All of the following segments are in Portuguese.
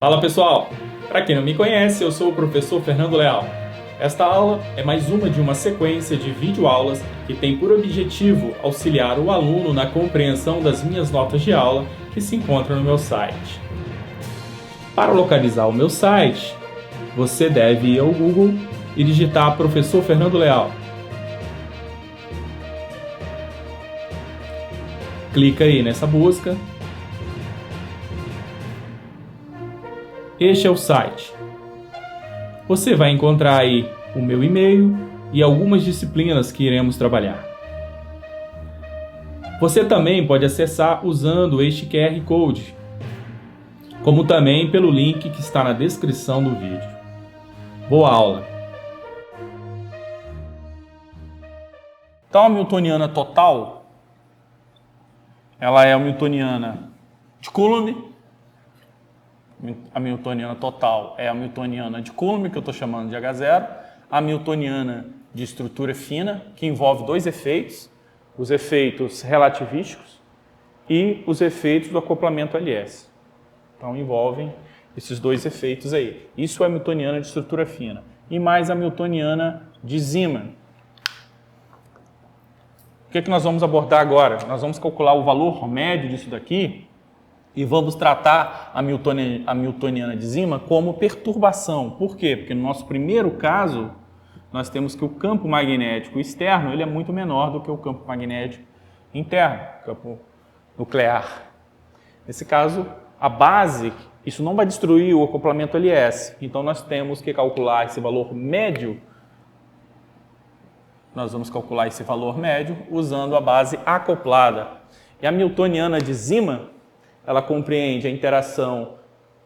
Fala pessoal, para quem não me conhece, eu sou o professor Fernando Leal. Esta aula é mais uma de uma sequência de videoaulas que tem por objetivo auxiliar o aluno na compreensão das minhas notas de aula que se encontram no meu site. Para localizar o meu site, você deve ir ao Google e digitar Professor Fernando Leal. Clica aí nessa busca. Este é o site. Você vai encontrar aí o meu e-mail e algumas disciplinas que iremos trabalhar. Você também pode acessar usando este QR Code, como também pelo link que está na descrição do vídeo. Boa aula! Então a Hamiltoniana total, ela é a Hamiltoniana de Coulomb. A Hamiltoniana total é a Hamiltoniana de Coulomb, que eu estou chamando de H0. A Hamiltoniana de estrutura fina, que envolve dois efeitos, os efeitos relativísticos e os efeitos do acoplamento LS. Então envolvem esses dois efeitos aí. Isso é a Hamiltoniana de estrutura fina. E mais a Hamiltoniana de Zeeman. O que nós vamos abordar agora? Nós vamos calcular o valor médio disso daqui e vamos tratar a Hamiltoniana de Zeeman como perturbação. Por quê? Porque no nosso primeiro caso, nós temos que o campo magnético externo ele é muito menor do que o campo magnético interno, campo nuclear. Nesse caso, a base, isso não vai destruir o acoplamento LS. Então, nós temos que calcular esse valor médio. Nós vamos calcular esse valor médio usando a base acoplada. E a Hamiltoniana de Zeeman, ela compreende a interação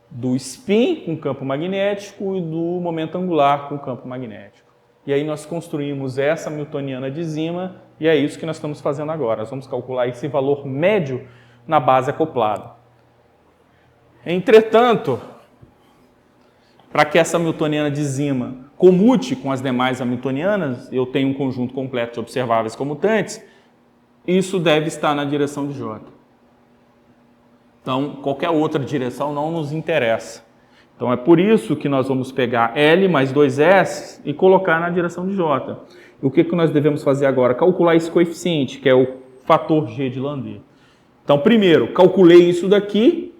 do spin com o campo magnético e do momento angular com o campo magnético. E aí nós construímos essa Hamiltoniana de Zeeman e é isso que nós estamos fazendo agora. Nós vamos calcular esse valor médio na base acoplada. Entretanto, para que essa Hamiltoniana de Zeeman comute com as demais Hamiltonianas, eu tenho um conjunto completo de observáveis comutantes, isso deve estar na direção de J. Então, qualquer outra direção não nos interessa. Então, é por isso que nós vamos pegar L mais 2S e colocar na direção de J. E o que nós devemos fazer agora? Calcular esse coeficiente, que é o fator G de Landé. Então, primeiro, calculei isso daqui.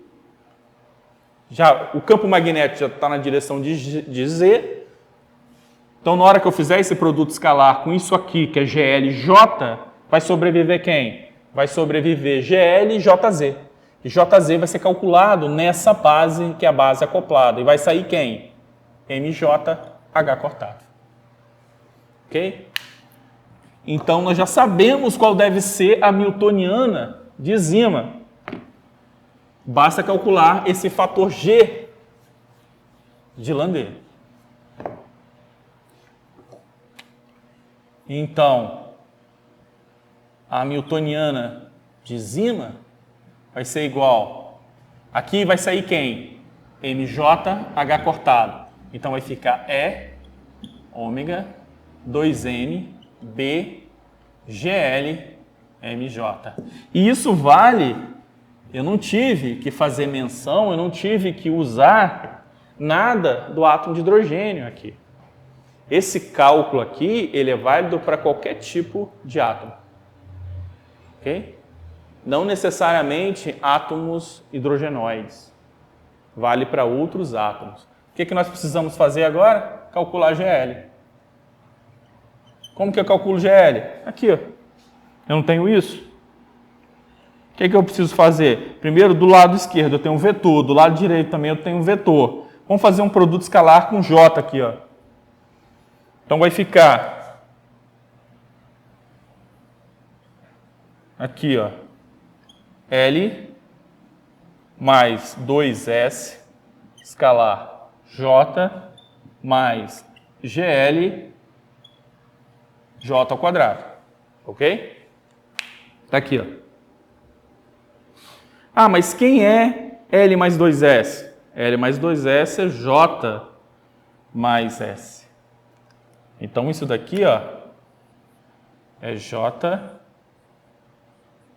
O campo magnético já está na direção de Z. Então, na hora que eu fizer esse produto escalar com isso aqui, que é GLJ, vai sobreviver quem? Vai sobreviver GL e JZ. E JZ vai ser calculado nessa base, que é a base acoplada. E vai sair quem? MJH cortado. Ok? Então, nós já sabemos qual deve ser a Hamiltoniana de Zeeman. Basta calcular esse fator G de Landé. Então, a Hamiltoniana de Zeeman vai ser igual. Aqui vai sair quem? MJH cortado. Então vai ficar E ômega 2M B GL MJ. E isso vale, eu não tive que fazer menção, eu não tive que usar nada do átomo de hidrogênio aqui. Esse cálculo aqui, ele é válido para qualquer tipo de átomo. Ok? Não necessariamente átomos hidrogenoides. Vale para outros átomos. O que nós precisamos fazer agora? Calcular GL. Como que eu calculo GL? Aqui, ó. Eu não tenho isso? O que eu preciso fazer? Primeiro, do lado esquerdo eu tenho um vetor, do lado direito também eu tenho um vetor. Vamos fazer um produto escalar com J aqui, ó. Então vai ficar aqui, ó. L mais 2S escalar J mais GL J ao quadrado. Ok? Tá aqui, ó. Ah, mas quem é L mais 2S? L mais 2S é J mais S. Então, isso daqui, ó, é J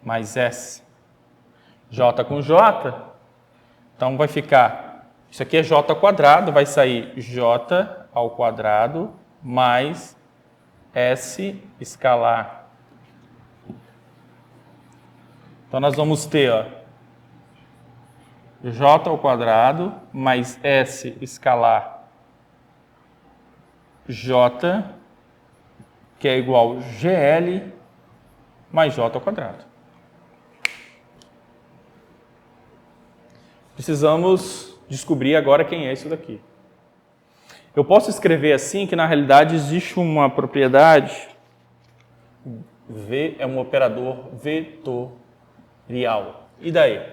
mais S. J com J, então vai ficar Isso aqui é j ao quadrado, vai sair j ao quadrado mais s escalar. Então, nós vamos ter, ó, j ao quadrado mais s escalar j, que é igual a gl mais j ao quadrado. Precisamos descobrir agora quem é isso daqui. Eu posso escrever assim, que na realidade existe uma propriedade, V é um operador vetorial. E daí?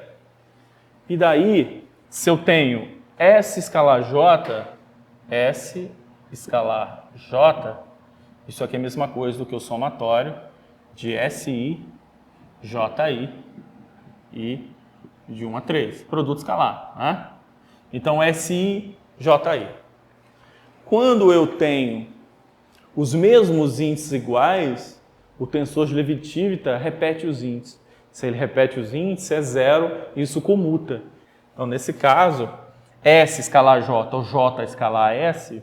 E daí, se eu tenho S escalar J, S escalar J, isso aqui é a mesma coisa do que o somatório de SI, JI e de 1 a 3, produto escalar. Né? Então, SI, JI. Quando eu tenho os mesmos índices iguais, o tensor de Levi-Civita repete os índices. Se ele repete os índices, é zero, isso comuta. Então, nesse caso, S escalar J ou J escalar S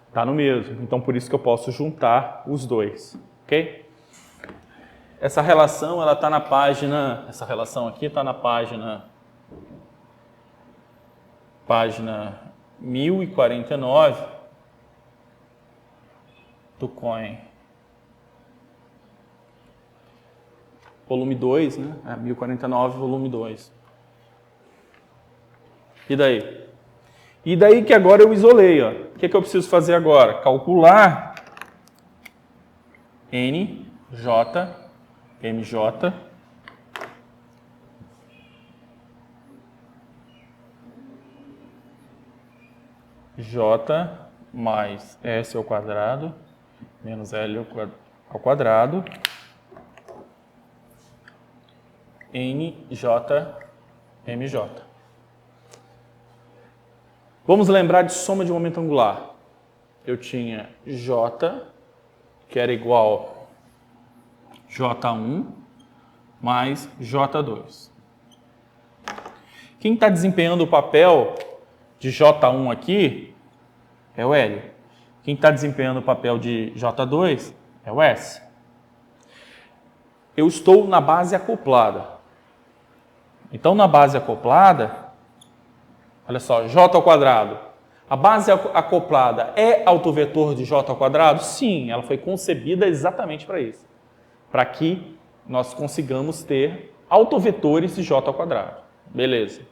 está no mesmo. Então, por isso que eu posso juntar os dois. Ok? Essa relação, ela está na página... Essa relação aqui está na página 1049 do COEN. Volume 2, né? 1049, volume 2. E daí? E daí que agora eu isolei, ó. O que eu preciso fazer agora? Calcular N, J, MJ, J mais S ao quadrado, menos L ao quadrado, NJ, MJ. Vamos lembrar de soma de momento angular. Eu tinha J, que era igual a J1 mais J2. Quem está desempenhando o papel de J1 aqui é o L. Quem está desempenhando o papel de J2 é o S. Eu estou na base acoplada. Então, na base acoplada, olha só, J ao quadrado. A base acoplada é autovetor de J ao quadrado? Sim, ela foi concebida exatamente para isso. Para que nós consigamos ter autovetores de J ao quadrado. Beleza.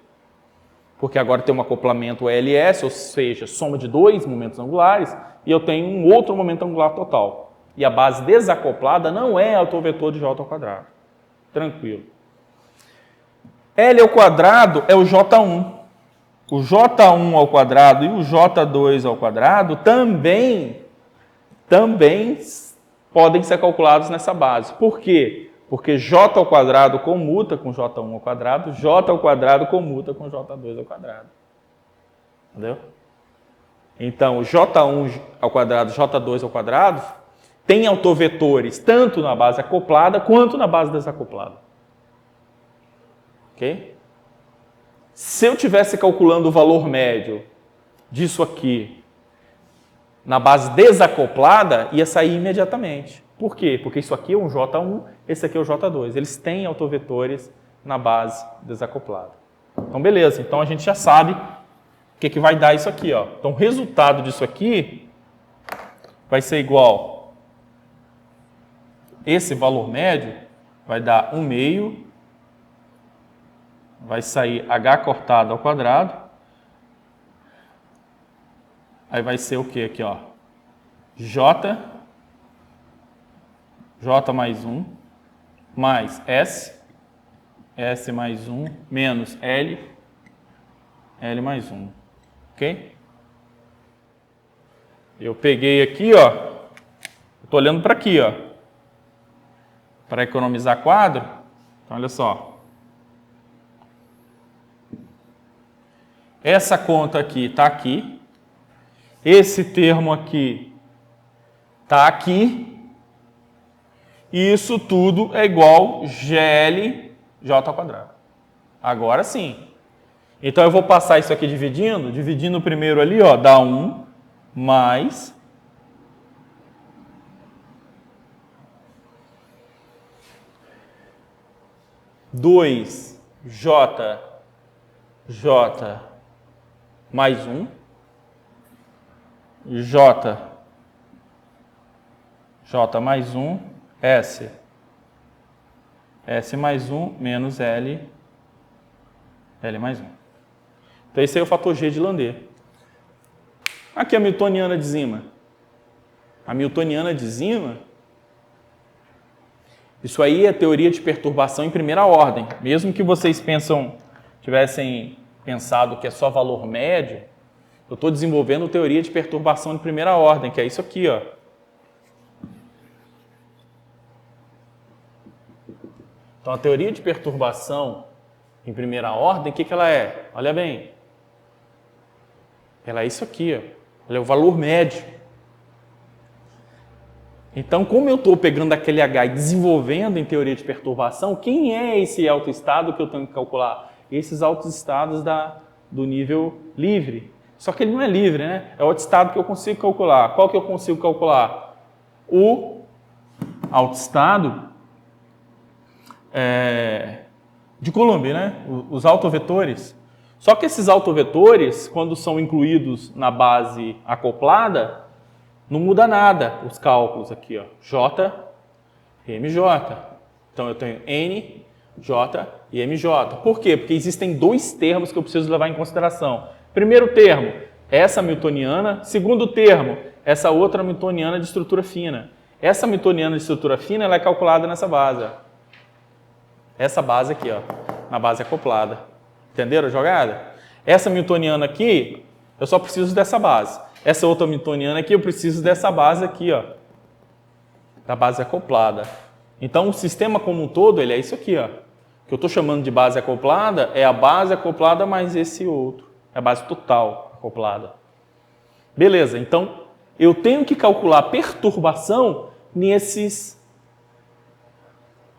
Porque agora tem um acoplamento LS, ou seja, soma de dois momentos angulares, e eu tenho um outro momento angular total. E a base desacoplada não é autovetor de J ao quadrado. Tranquilo. L ao quadrado é o J1. O J1 ao quadrado e o J2 ao quadrado também podem ser calculados nessa base. Por quê? Porque J ao quadrado comuta com J1 ao quadrado, J ao quadrado comuta com J2 ao quadrado. Entendeu? Então, J1 ao quadrado, J2 ao quadrado tem autovetores tanto na base acoplada quanto na base desacoplada. Ok? Se eu estivesse calculando o valor médio disso aqui na base desacoplada, ia sair imediatamente. Por quê? Porque isso aqui é um J1, esse aqui é o J2. Eles têm autovetores na base desacoplada. Então, beleza. Então, a gente já sabe o que vai dar isso aqui. Ó. Então, o resultado disso aqui vai ser igual. Esse valor médio vai dar 1/2. Vai sair H cortado ao quadrado. Aí vai ser o que aqui, ó? J mais 1, mais S mais 1, menos L mais 1. Ok? Eu peguei aqui, ó. Estou olhando para aqui, ó. Para economizar quadro. Então, olha só. Essa conta aqui está aqui. Esse termo aqui está aqui. E isso tudo é igual GL J ao quadrado. Agora sim. Então eu vou passar isso aqui dividindo o primeiro ali, ó, dá 1 mais 2J mais 1, J mais 1, S mais 1 menos L mais 1. Então esse aí é o fator G de Landé. Aqui a Hamiltoniana de Zima. A Hamiltoniana de Zima, isso aí é teoria de perturbação em primeira ordem. Mesmo que vocês tivessem pensado que é só valor médio, eu estou desenvolvendo teoria de perturbação em primeira ordem, que é isso aqui, ó. Então a teoria de perturbação em primeira ordem, o que ela é? Olha bem. Ela é isso aqui, ó. Ela é o valor médio. Então, como eu estou pegando aquele H e desenvolvendo em teoria de perturbação, quem é esse autoestado que eu tenho que calcular? Esses autoestados do nível livre. Só que ele não é livre, né? É o autoestado que eu consigo calcular. Qual que eu consigo calcular? O autoestado de Coulomb, né? Os autovetores. Só que esses autovetores, quando são incluídos na base acoplada, não muda nada os cálculos aqui, ó. J e MJ. Então eu tenho N, J e MJ. Por quê? Porque existem dois termos que eu preciso levar em consideração. Primeiro termo, essa hamiltoniana. Segundo termo, essa outra hamiltoniana de estrutura fina. Essa hamiltoniana de estrutura fina ela é calculada nessa base. Essa base aqui, ó, na base acoplada. Entenderam a jogada? Essa hamiltoniana aqui, eu só preciso dessa base. Essa outra hamiltoniana aqui, eu preciso dessa base aqui, ó, da base acoplada. Então, o sistema como um todo, ele é isso aqui, ó. O que eu estou chamando de base acoplada é a base acoplada mais esse outro. É a base total acoplada. Beleza, então, eu tenho que calcular perturbação nesses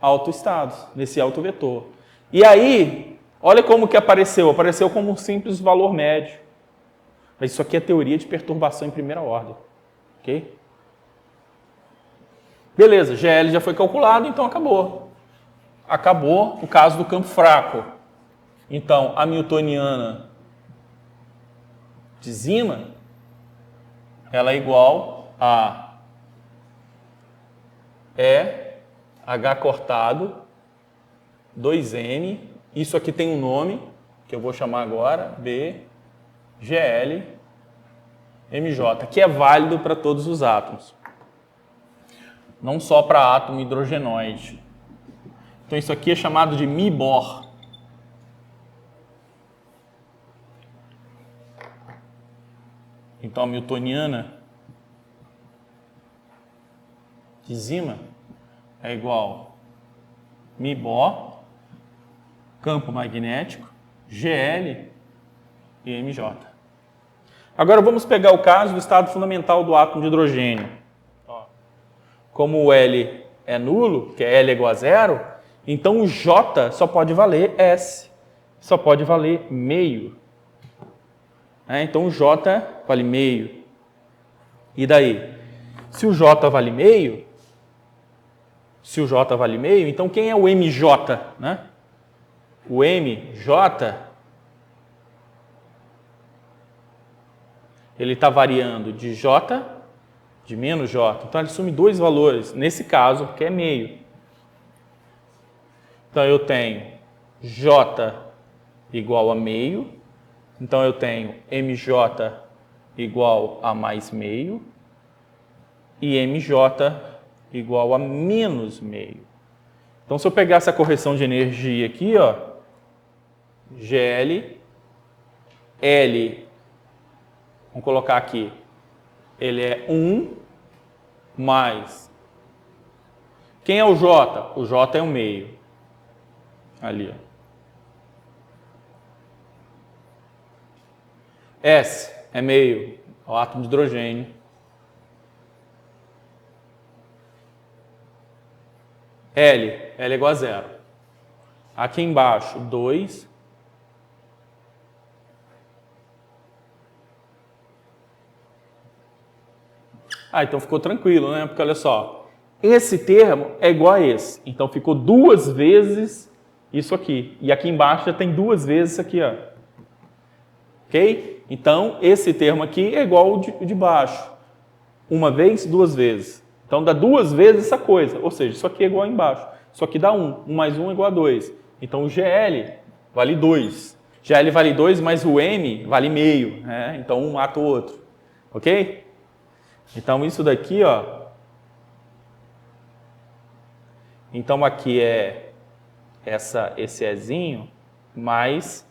autoestados, nesse autovetor. E aí, olha como que apareceu. Apareceu como um simples valor médio. Mas isso aqui é teoria de perturbação em primeira ordem. Ok? Beleza, GL já foi calculado, então acabou. Acabou o caso do campo fraco. Então, a hamiltoniana de Zima, ela é igual a H cortado, 2N. Isso aqui tem um nome, que eu vou chamar agora, B, GL, MJ, que é válido para todos os átomos. Não só para átomo hidrogenoide. Então isso aqui é chamado de MiBor. Então a hamiltoniana de Zima é igual MiBor, campo magnético, GL e MJ. Agora vamos pegar o caso do estado fundamental do átomo de hidrogênio. Como o L é nulo, que é L igual a zero, então o J só pode valer S, só pode valer meio. Então o J vale meio. E daí? Se o J vale meio, então quem é o MJ? Né? O MJ, ele está variando de J, de menos J. Então ele assume dois valores, nesse caso, que é meio. Então eu tenho J igual a meio, então eu tenho MJ igual a mais meio e MJ igual a menos meio. Então se eu pegar essa correção de energia aqui, ó, GL, L, vamos colocar aqui, ele é 1 mais... Quem é o J? O J é o meio. Ali, ó. S é meio, é o átomo de hidrogênio. L é igual a zero. Aqui embaixo, 2 Ah, então ficou tranquilo, né? Porque olha só, esse termo é igual a esse. Então ficou 2 vezes isso aqui. E aqui embaixo já tem 2 vezes isso aqui, ó. Ok? Então, esse termo aqui é igual ao de baixo. 1 vez, 2 vezes. Então dá 2 vezes essa coisa. Ou seja, isso aqui é igual a embaixo. Isso aqui dá 1. 1 mais 1 é igual a 2. Então o GL vale 2. GL vale 2, mas o M vale meio. Né? Então um mata o outro. Ok? Então isso daqui, ó. Então aqui é esse Ezinho mais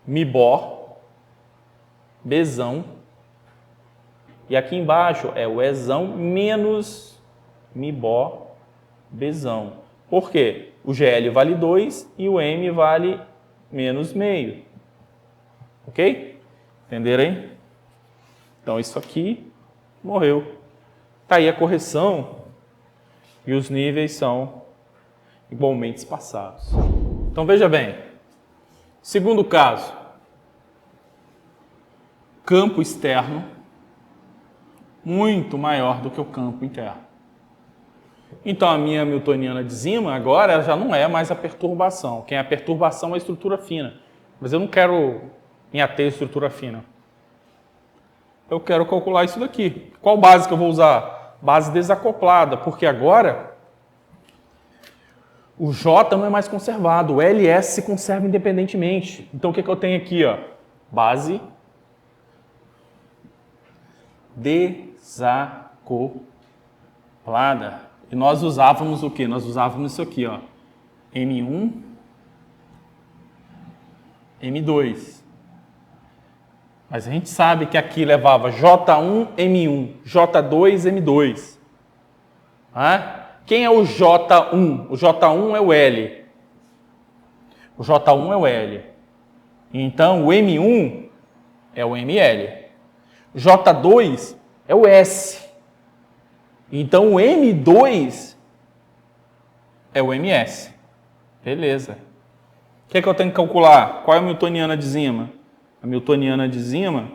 Mi-Bó, Bzão. E aqui embaixo é o Ezão menos Mi-Bó, Bzão. Por quê? O GL vale 2 e o M vale menos meio. Ok? Entenderam aí? Então isso aqui morreu. Tá aí a correção e os níveis são igualmente espaçados. Então veja bem. Segundo caso. Campo externo muito maior do que o campo interno. Então a minha Hamiltoniana de Zeeman agora já não é mais a perturbação. Quem é a perturbação é a estrutura fina. Mas eu não quero me ater à estrutura fina. Eu quero calcular isso daqui. Qual base que eu vou usar? Base desacoplada, porque agora o J não é mais conservado, o LS se conserva independentemente. Então o que eu tenho aqui? Ó? Base desacoplada. E nós usávamos o quê? Nós usávamos isso aqui, ó. M1, M2. Mas a gente sabe que aqui levava J1, M1, J2, M2. Quem é o J1? O J1 é o L. O J1 é o L. Então, o M1 é o ML. J2 é o S. Então, o M2 é o MS. Beleza. O que é que eu tenho que calcular? Qual é a Hamiltoniana de Zeeman? A Hamiltoniana de Zeeman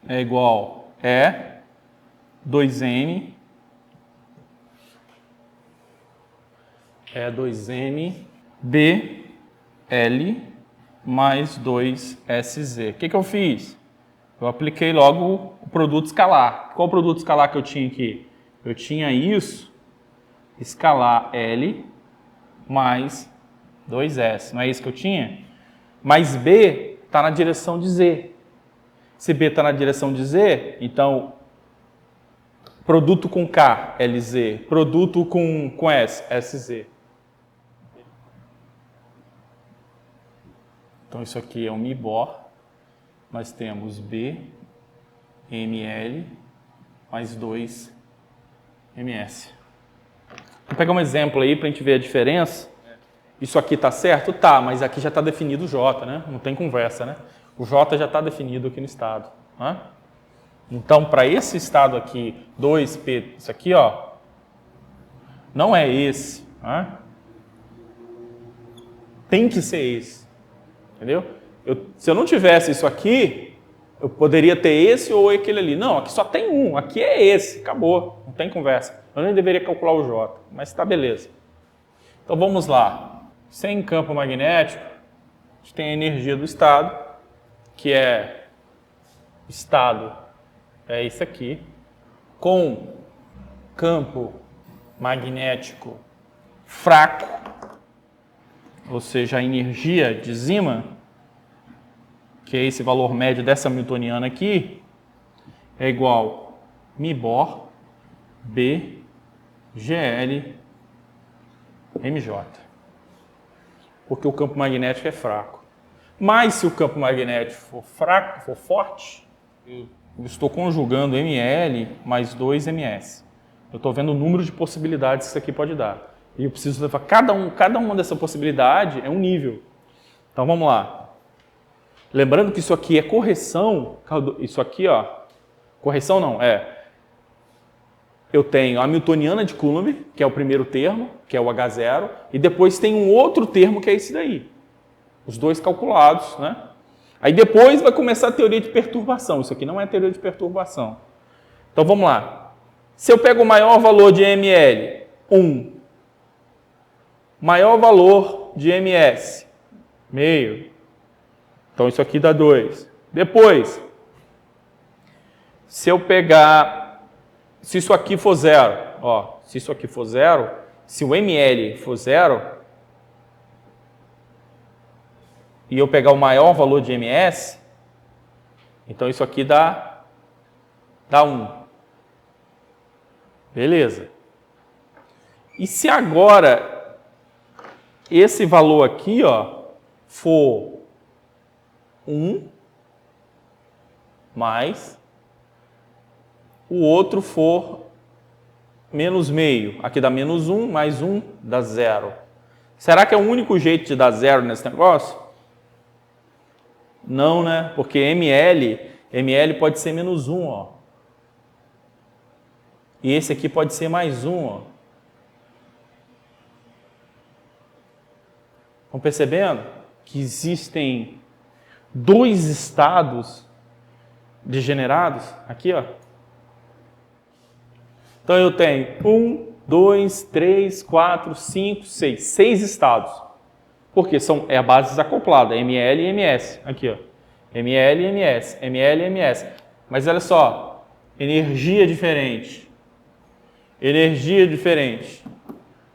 é igual a 2M BL mais 2SZ. O que eu fiz? Eu apliquei logo o produto escalar. Qual o produto escalar que eu tinha aqui? Eu tinha isso, escalar L mais 2S. Não é isso que eu tinha? Mais B está na direção de Z. Se B está na direção de Z, então produto com K, LZ. Produto com S, SZ. Então isso aqui é um Mi-Bó. Nós temos B, ML, mais 2, MS. Vou pegar um exemplo aí para a gente ver a diferença. Isso aqui está certo? Tá, mas aqui já está definido o J, né? Não tem conversa, né? O J já está definido aqui no estado. Né? Então, para esse estado aqui, 2P, isso aqui, ó, não é esse. Né? Tem que ser esse. Entendeu? Se eu não tivesse isso aqui, eu poderia ter esse ou aquele ali. Não, aqui só tem um. Aqui é esse. Acabou. Não tem conversa. Eu nem deveria calcular o J, mas tá beleza. Então vamos lá. Sem campo magnético, a gente tem a energia do estado, que é estado, é isso aqui, com campo magnético fraco, ou seja, a energia de Zeeman, que é esse valor médio dessa Hamiltoniana aqui, é igual Mi-Bó, B, GL, MJ. Porque o campo magnético é fraco. Mas se o campo magnético for fraco, for forte, eu estou conjugando ML mais 2MS. Eu estou vendo o número de possibilidades que isso aqui pode dar. E eu preciso levar cada uma dessa possibilidade é um nível. Então vamos lá. Lembrando que isso aqui é correção, isso aqui, ó, correção não, eu tenho a Hamiltoniana de Coulomb, que é o primeiro termo, que é o H0, e depois tem um outro termo que é esse daí. Os dois calculados, né? Aí depois vai começar a teoria de perturbação. Isso aqui não é teoria de perturbação. Então vamos lá. Se eu pego o maior valor de ml, 1. Maior valor de ms, meio. Então isso aqui dá 2. Depois, se eu pegar, se isso aqui for 0, ó, se isso aqui for 0, se o ml for 0, e eu pegar o maior valor de ms, então isso aqui dá 1. Beleza. E se agora esse valor aqui, ó, for 1 mais o outro for menos meio, aqui dá menos 1, mais 1 dá 0. Será que é o único jeito de dar 0 nesse negócio? Não, né? Porque ml pode ser menos 1, ó. E esse aqui pode ser mais 1, ó. Estão percebendo que existem 2 estados degenerados? Aqui, ó. Então eu tenho 1, 2, 3, 4, 5, 6. 6 estados. Porque é a base desacoplada, ml e ms. Aqui, ó. ml e ms, ml e ms. Mas olha só, energia diferente. Energia diferente.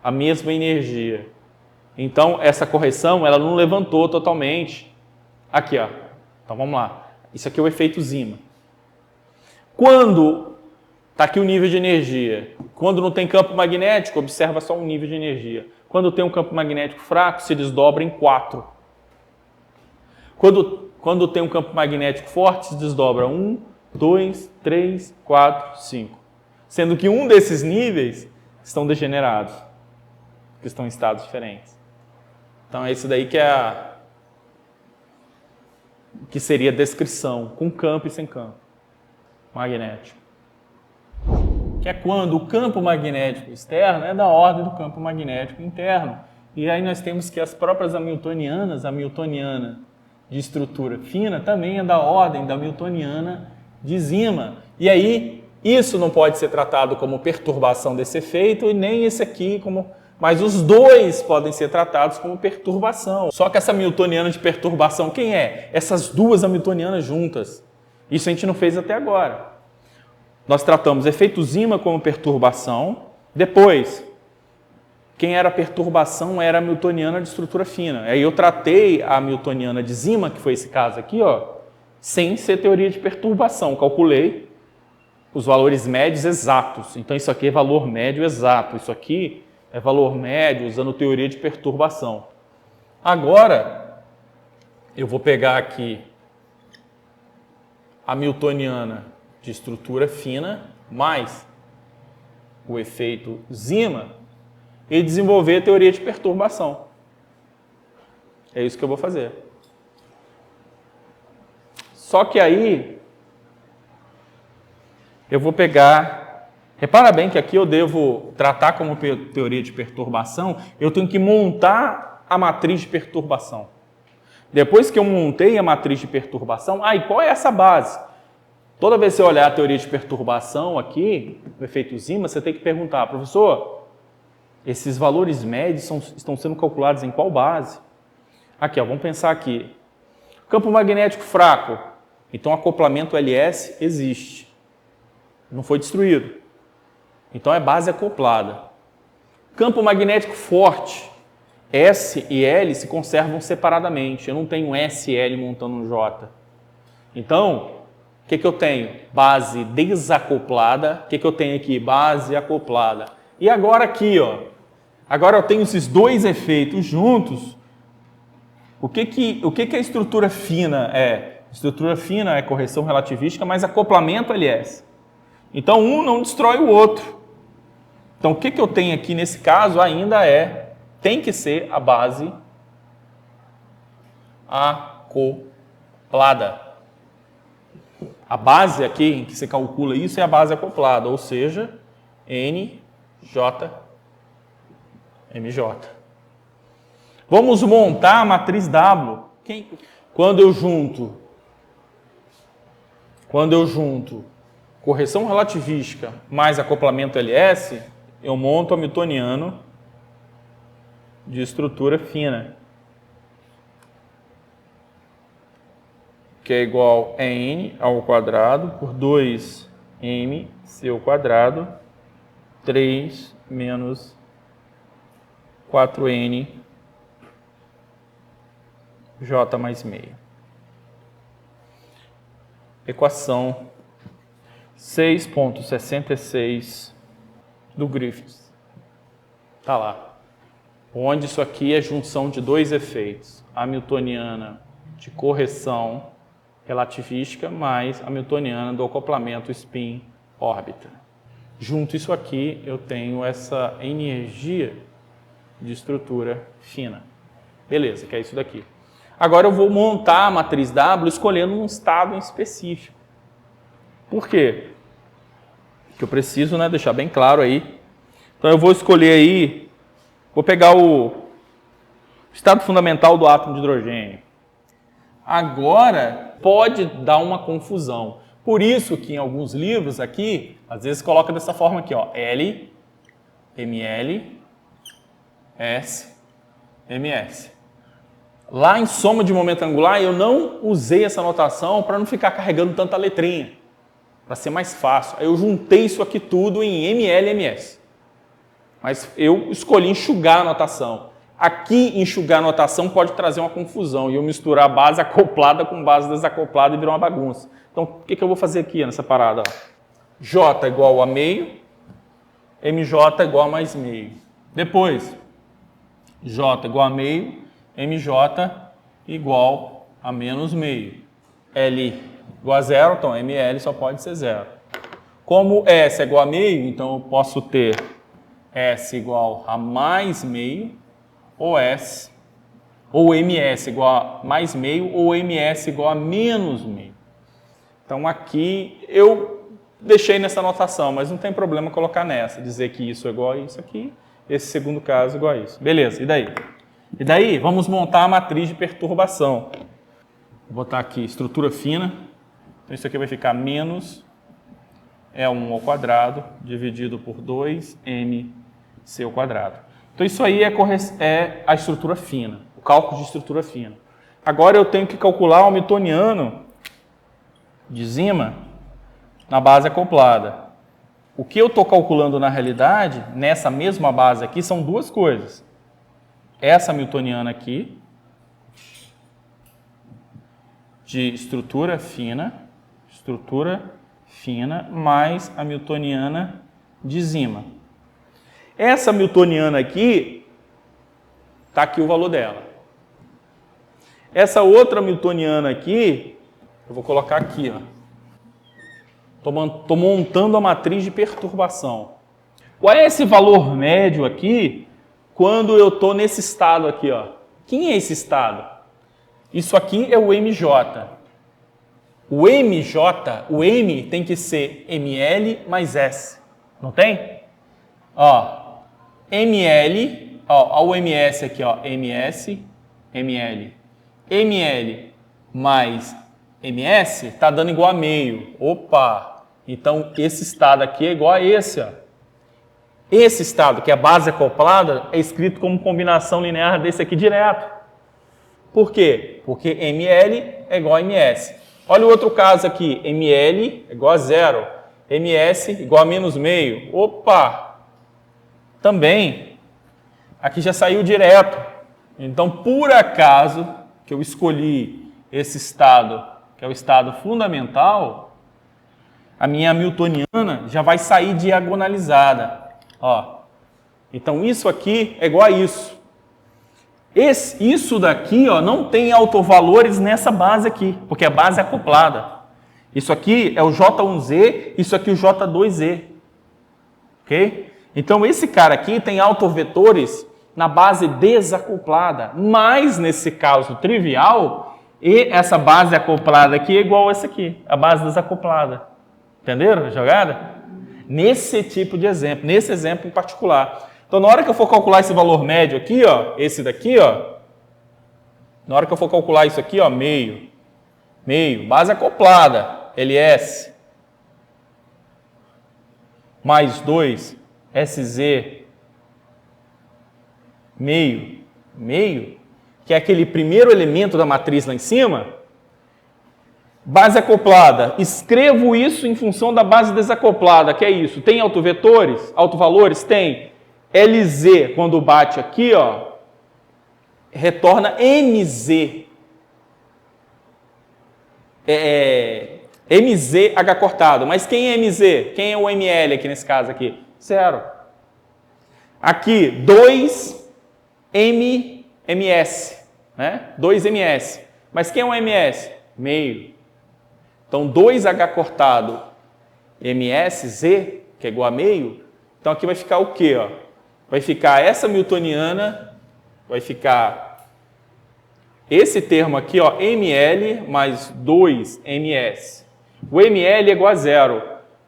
A mesma energia. Então, essa correção, ela não levantou totalmente. Aqui, ó. Então, vamos lá. Isso aqui é o efeito Zima. Quando está aqui o nível de energia. Quando não tem campo magnético, observa só um nível de energia. Quando tem um campo magnético fraco, se desdobra em 4. Quando tem um campo magnético forte, se desdobra 1, 2, 3, 4, 5. Sendo que um desses níveis estão degenerados, que estão em estados diferentes. Então, é isso daí que seria a descrição, com campo e sem campo magnético. Que é quando o campo magnético externo é da ordem do campo magnético interno. E aí nós temos que as próprias hamiltonianas, a hamiltoniana de estrutura fina, também é da ordem da hamiltoniana de Zima. E aí, isso não pode ser tratado como perturbação desse efeito e nem esse aqui como... Mas os dois podem ser tratados como perturbação. Só que essa hamiltoniana de perturbação, quem é? Essas duas hamiltonianas juntas. Isso a gente não fez até agora. Nós tratamos efeito Zima como perturbação. Depois, quem era perturbação era a hamiltoniana de estrutura fina. Aí eu tratei a hamiltoniana de Zima, que foi esse caso aqui, ó, sem ser teoria de perturbação. Calculei os valores médios exatos. Então isso aqui é valor médio exato. Isso aqui é valor médio usando teoria de perturbação. Agora, eu vou pegar aqui a hamiltoniana de estrutura fina mais o efeito Zima e desenvolver a teoria de perturbação. É isso que eu vou fazer. Só que aí eu vou pegar... Repara bem que aqui eu devo tratar como teoria de perturbação, eu tenho que montar a matriz de perturbação. Depois que eu montei a matriz de perturbação, e qual é essa base? Toda vez que você olhar a teoria de perturbação aqui, no efeito Zima, você tem que perguntar, professor, esses valores médios estão sendo calculados em qual base? Aqui, ó, vamos pensar aqui. Campo magnético fraco. Então, acoplamento LS existe. Não foi destruído. Então, é base acoplada. Campo magnético forte. S e L se conservam separadamente. Eu não tenho S e L montando um J. Então, o que eu tenho? Base desacoplada. O que eu tenho aqui? Base acoplada. E agora aqui, ó. Agora eu tenho esses dois efeitos juntos. O que a estrutura fina é? Estrutura fina é correção relativística, mas acoplamento LS. Então, um não destrói o outro. Então, o que eu tenho aqui nesse caso ainda tem que ser a base acoplada. A base aqui em que você calcula isso é a base acoplada, ou seja, NJMJ. Vamos montar a matriz W. Quando eu junto correção relativística mais acoplamento LS, eu monto hamiltoniano de estrutura fina, que é igual a n ao quadrado por 2mc ao quadrado, 3 menos 4n j mais meio. Equação 6.66 do Griffiths. Tá lá. Onde isso aqui é junção de dois efeitos. Hamiltoniana de correção relativística mais hamiltoniana do acoplamento spin-órbita. Junto isso aqui, eu tenho essa energia de estrutura fina. Beleza, que é isso daqui. Agora eu vou montar a matriz W escolhendo um estado em específico. Por quê? Porque eu preciso, né, deixar bem claro aí. Então eu vou escolher aí, vou pegar o estado fundamental do átomo de hidrogênio. Agora pode dar uma confusão. Por isso que em alguns livros aqui, às vezes coloca dessa forma aqui, ó, L, Ml, S, Ms. Lá em soma de momento angular, eu não usei essa notação para não ficar carregando tanta letrinha, para ser mais fácil. Aí eu juntei isso aqui tudo em Ml, Ms. Mas eu escolhi enxugar a notação. Aqui, enxugar a notação pode trazer uma confusão e eu misturar base acoplada com base desacoplada e virar uma bagunça. Então, o que eu vou fazer aqui nessa parada? Ó? J igual a meio, Mj igual a mais meio. Depois, J igual a meio, Mj igual a menos meio. L igual a zero, então Ml só pode ser zero. Como S é igual a meio, então eu posso ter S igual a mais meio, ou S, ou Ms igual a mais meio, ou Ms igual a menos meio. Então aqui eu deixei nessa notação, mas não tem problema colocar nessa, dizer que isso é igual a isso aqui, esse segundo caso é igual a isso. Beleza, e daí? E daí vamos montar a matriz de perturbação. Vou botar aqui estrutura fina, então isso aqui vai ficar menos E1 ao quadrado dividido por 2mc ao quadrado. Então isso aí é a estrutura fina, o cálculo de estrutura fina. Agora eu tenho que calcular o hamiltoniano de Zima na base acoplada. O que eu estou calculando na realidade, nessa mesma base aqui, são duas coisas. Essa hamiltoniana aqui, de estrutura fina, mais hamiltoniana de Zima. Essa hamiltoniana aqui, está aqui o valor dela. Essa outra hamiltoniana aqui, eu vou colocar aqui, ó. Estou montando a matriz de perturbação. Qual é esse valor médio aqui quando eu estou nesse estado aqui, ó? Quem é esse estado? Isso aqui é o MJ. O MJ, o M tem que ser ML mais S. Não tem? Ó, ML, ó, o MS aqui, ó, MS, ML. ML mais MS está dando igual a meio. Opa! Então, esse estado aqui é igual a esse, ó. Esse estado, que é a base acoplada, é escrito como combinação linear desse aqui direto. Por quê? Porque ML é igual a MS. Olha o outro caso aqui, ML é igual a zero, MS igual a menos meio. Opa! Também, aqui já saiu direto. Então, por acaso, que eu escolhi esse estado, que é o estado fundamental, a minha hamiltoniana já vai sair diagonalizada. Ó. Então, isso aqui é igual a isso. Isso daqui, ó, não tem autovalores nessa base aqui, porque a base é acoplada. Isso aqui é o J1Z, isso aqui é o J2Z. Ok? Então, esse cara aqui tem autovetores na base desacoplada, mas nesse caso trivial, e essa base acoplada aqui é igual a essa aqui, a base desacoplada. Entenderam a jogada? Nesse tipo de exemplo, nesse exemplo em particular. Então, na hora que eu for calcular esse valor médio aqui, ó, esse daqui, ó, na hora que eu for calcular isso aqui, ó, meio, base acoplada, LS. mais 2 SZ meio, que é aquele primeiro elemento da matriz lá em cima, base acoplada, escrevo isso em função da base desacoplada, que é isso. Tem autovetores? Autovalores? Tem. LZ, quando bate aqui, ó, retorna MZ. MZH cortado. Mas quem é MZ? Quem é o ML aqui nesse caso aqui? 0. Aqui, 2MS, né? 2MS. Mas quem é o MS? Meio. Então, 2H cortado MSZ, que é igual a meio. Então, aqui vai ficar o quê? Ó? Vai ficar essa newtoniana, vai ficar esse termo aqui, ó, ML mais 2MS. O ML é igual a 0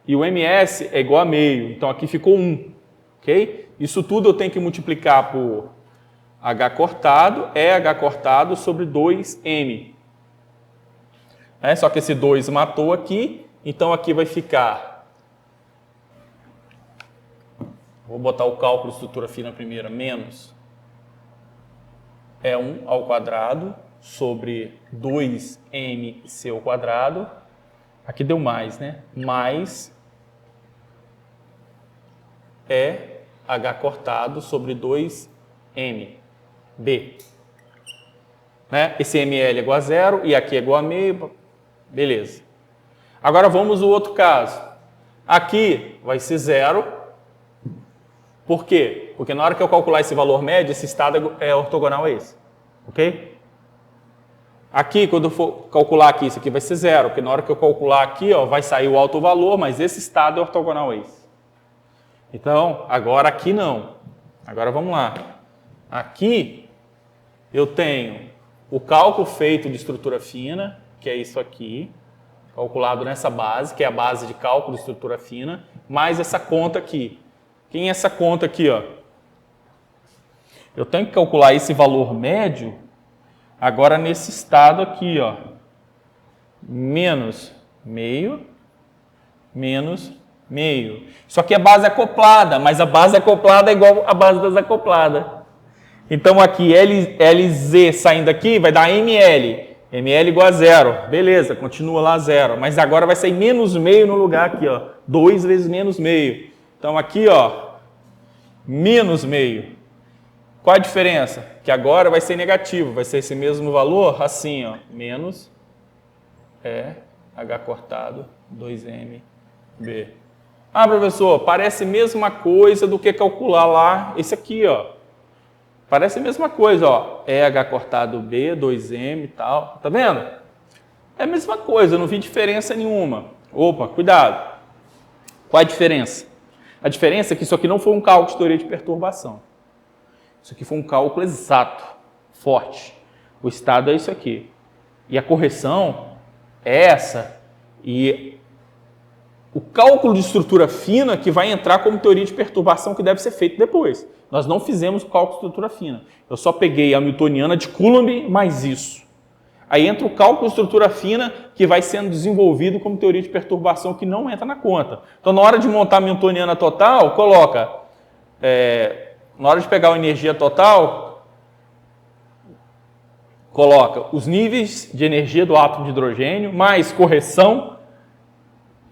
e o MS é igual a meio. Então, aqui ficou 1. Ok? Isso tudo eu tenho que multiplicar por H cortado, H cortado sobre 2M. Só que esse 2 matou aqui, então aqui vai ficar... Vou botar o cálculo de estrutura fina primeiro, menos E1 ao quadrado sobre 2MC ao quadrado. Aqui deu mais, né? Mais H cortado sobre 2M. B. Né? Esse ML é igual a 0 e aqui é igual a meio. Beleza. Agora vamos ao outro caso. Aqui vai ser 0. Por quê? Porque na hora que eu calcular esse valor médio, esse estado é ortogonal a esse. Ok? Aqui, quando eu for calcular aqui, isso aqui vai ser 0. Porque na hora que eu calcular aqui, ó, vai sair o alto valor, mas esse estado é ortogonal a esse. Então, agora aqui não. Agora vamos lá. Aqui eu tenho o cálculo feito de estrutura fina, que é isso aqui, calculado nessa base, que é a base de cálculo de estrutura fina, mais essa conta aqui. Quem é essa conta aqui, ó? Eu tenho que calcular esse valor médio agora nesse estado aqui, ó. Menos meio, menos meio. Isso aqui é base acoplada, mas a base acoplada é igual a base desacoplada. Então aqui LZ saindo aqui vai dar ML. ML igual a 0. Beleza, continua lá 0. Mas agora vai sair menos meio no lugar aqui, ó. 2 vezes menos meio. Então aqui, ó, menos meio. Qual a diferença? Que agora vai ser negativo. Vai ser esse mesmo valor, assim, ó. Menos H cortado 2MB. Ah, professor, parece a mesma coisa do que calcular lá esse aqui, ó. Parece a mesma coisa, ó. H cortado B, 2M e tal. Tá vendo? É a mesma coisa, eu não vi diferença nenhuma. Opa, cuidado. Qual a diferença? A diferença é que isso aqui não foi um cálculo de teoria de perturbação. Isso aqui foi um cálculo exato, forte. O estado é isso aqui. E a correção é essa. E o cálculo de estrutura fina que vai entrar como teoria de perturbação que deve ser feito depois. Nós não fizemos o cálculo de estrutura fina. Eu só peguei a newtoniana de Coulomb mais isso. Aí entra o cálculo de estrutura fina que vai sendo desenvolvido como teoria de perturbação que não entra na conta. Então, na hora de montar a newtoniana total, coloca... na hora de pegar a energia total, coloca os níveis de energia do átomo de hidrogênio, mais correção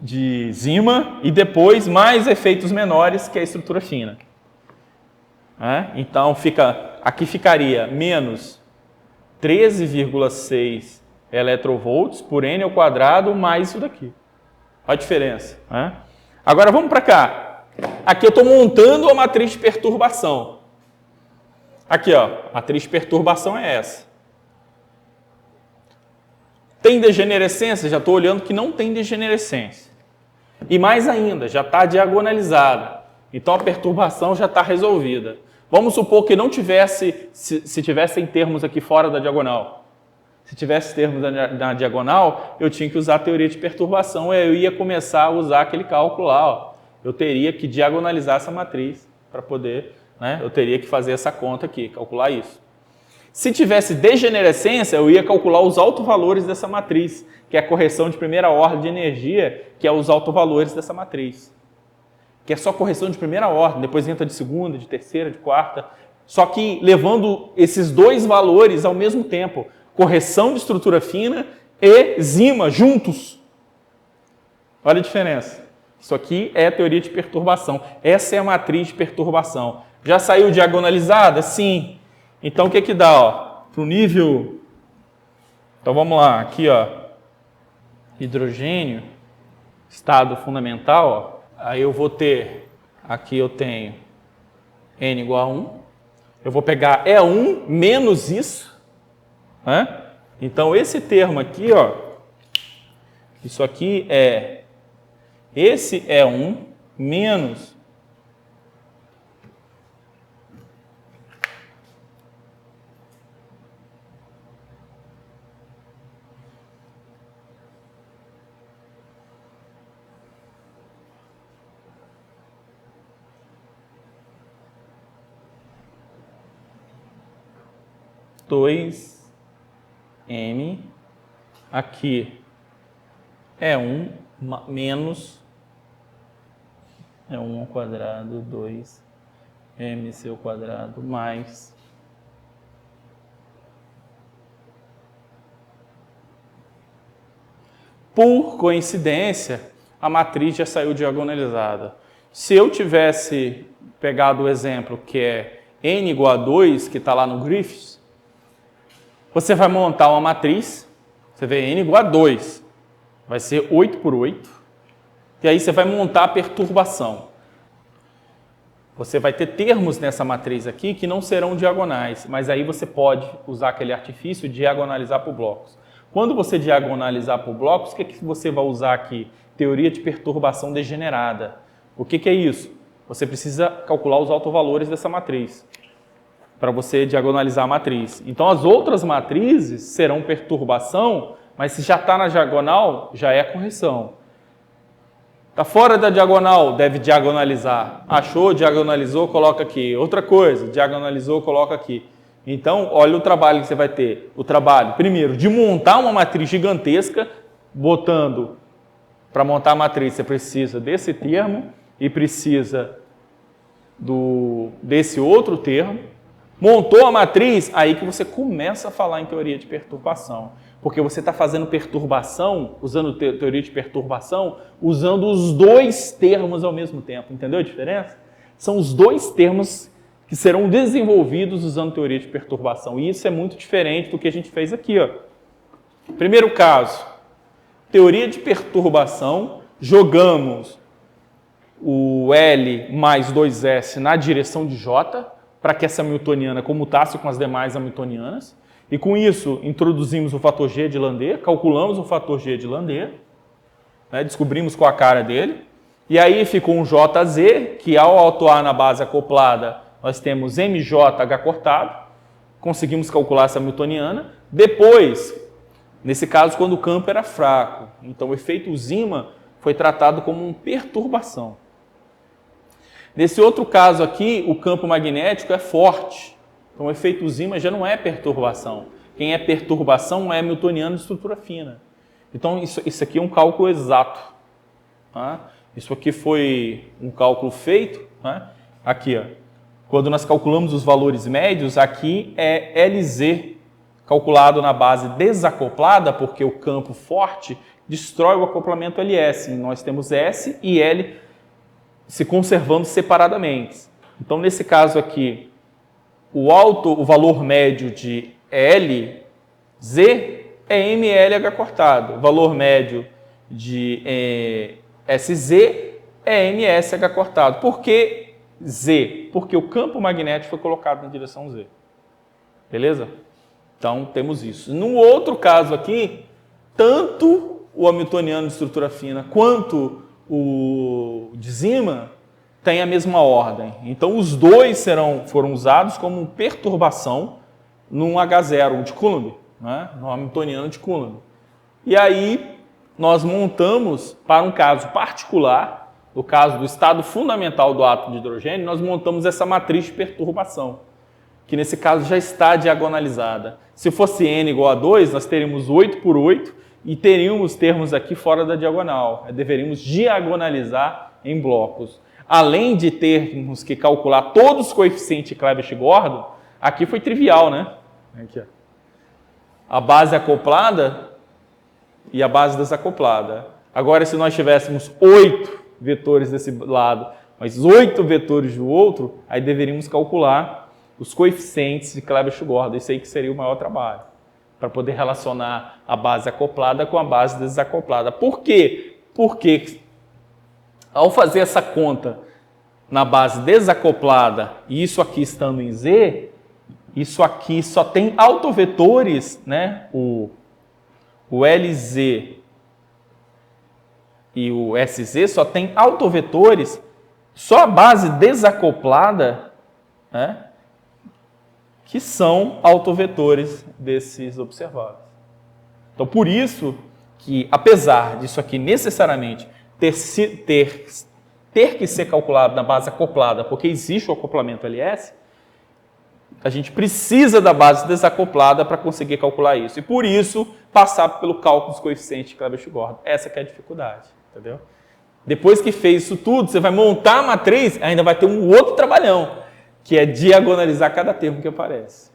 de Zima e depois mais efeitos menores, que é a estrutura fina. Então, aqui ficaria menos 13,6 eletronvolts por N ao quadrado mais isso daqui. Olha a diferença. Agora vamos para cá. Aqui eu estou montando a matriz de perturbação. Aqui, ó, a matriz de perturbação é essa. Tem degenerescência? Já estou olhando que não tem degenerescência. E mais ainda, já está diagonalizada. Então a perturbação já está resolvida. Vamos supor que não tivesse, se tivessem termos aqui fora da diagonal. Se tivesse termos na diagonal, eu tinha que usar a teoria de perturbação. Eu ia começar a usar aquele cálculo lá, ó. Eu teria que diagonalizar essa matriz para poder, eu teria que fazer essa conta aqui, calcular isso. Se tivesse degenerescência, eu ia calcular os autovalores dessa matriz, que é a correção de primeira ordem de energia, que é os autovalores dessa matriz. que é só correção de primeira ordem, depois entra de segunda, de terceira, de quarta, só que levando esses dois valores ao mesmo tempo, correção de estrutura fina e zima juntos. Olha a diferença. Isso aqui é a teoria de perturbação. Essa é a matriz de perturbação. Já saiu diagonalizada? Sim. Então o que que dá? Para o nível... Então vamos lá, aqui ó, hidrogênio, estado fundamental, ó. Aí eu vou ter, aqui eu tenho N igual a 1, eu vou pegar E1 menos isso, né? Então esse termo aqui, ó, isso aqui é, esse E1 menos dois M, aqui é 1 menos é 1 ao quadrado, 2 MC ao quadrado, mais por coincidência, a matriz já saiu diagonalizada. Se eu tivesse pegado o exemplo que é N igual a 2, que está lá no Griffiths, você vai montar uma matriz, você vê N igual a 2, vai ser 8 por 8, e aí você vai montar a perturbação. Você vai ter termos nessa matriz aqui que não serão diagonais, mas aí você pode usar aquele artifício de diagonalizar por blocos. Quando você diagonalizar por blocos, o que que você vai usar aqui? Teoria de perturbação degenerada. O que que é isso? Você precisa calcular os autovalores dessa matriz para você diagonalizar a matriz. Então, as outras matrizes serão perturbação, mas se já está na diagonal, já é correção. Está fora da diagonal, deve diagonalizar. Achou, diagonalizou, coloca aqui. Outra coisa, diagonalizou, coloca aqui. Então, olha o trabalho que você vai ter. O trabalho, primeiro, de montar uma matriz gigantesca, botando, para montar a matriz, você precisa desse termo e precisa desse outro termo. Montou a matriz, aí que você começa a falar em teoria de perturbação. Porque você está fazendo perturbação, usando teoria de perturbação, usando os dois termos ao mesmo tempo. Entendeu a diferença? São os dois termos que serão desenvolvidos usando teoria de perturbação. E isso é muito diferente do que a gente fez aqui, ó. Primeiro caso, teoria de perturbação, jogamos o L mais 2S na direção de J, para que essa hamiltoniana comutasse com as demais hamiltonianas. E com isso, introduzimos o fator G de Landé, calculamos o fator G de Landé, né, descobrimos qual a cara dele. E aí ficou um JZ, que ao atuar na base acoplada, nós temos MJH cortado. Conseguimos calcular essa hamiltoniana. Depois, nesse caso, quando o campo era fraco. Então, o efeito Zima foi tratado como uma perturbação. Nesse outro caso aqui, o campo magnético é forte. Então, o efeito Zima já não é perturbação. Quem é perturbação é hamiltoniano de estrutura fina. Então, isso aqui é um cálculo exato. Tá? Isso aqui foi um cálculo feito. Tá? Aqui, ó, quando nós calculamos os valores médios, aqui é LZ, calculado na base desacoplada, porque o campo forte destrói o acoplamento LS. E nós temos S e L se conservando separadamente. Então, nesse caso aqui, o valor médio de LZ é MLH cortado. O valor médio de SZ é MSH cortado. Por que Z? Porque o campo magnético foi colocado na direção Z. Beleza? Então, temos isso. No outro caso aqui, tanto o hamiltoniano de estrutura fina quanto o de Zima tem a mesma ordem. Então, os dois foram usados como perturbação num H0 de Coulomb, né? No hamiltoniano de Coulomb. E aí, nós montamos, para um caso particular, no caso do estado fundamental do átomo de hidrogênio, nós montamos essa matriz de perturbação, que nesse caso já está diagonalizada. Se fosse N igual a 2, nós teríamos 8 por 8 e teríamos termos aqui fora da diagonal. Deveríamos diagonalizar em blocos. além de termos que calcular todos os coeficientes de Clebsch-Gordon, aqui foi trivial, né? Aqui, ó. A base acoplada e a base desacoplada. Agora, se nós tivéssemos 8 vetores desse lado, mas 8 vetores do outro, aí deveríamos calcular os coeficientes de Clebsch-Gordon. Isso aí que seria o maior trabalho, para poder relacionar a base acoplada com a base desacoplada. Por quê? Porque ao fazer essa conta na base desacoplada, e isso aqui estando em Z, isso aqui só tem autovetores, né? O LZ e o SZ só tem autovetores, só a base desacoplada, né? Que são autovetores desses observados. Então, por isso que, apesar disso aqui necessariamente ter que ser calculado na base acoplada, porque existe o acoplamento LS, a gente precisa da base desacoplada para conseguir calcular isso. E por isso, passar pelo cálculo dos coeficientes de Clebsch-Gordon. Essa que é a dificuldade, entendeu? Depois que fez isso tudo, você vai montar a matriz, ainda vai ter um outro trabalhão, que é diagonalizar cada termo que aparece.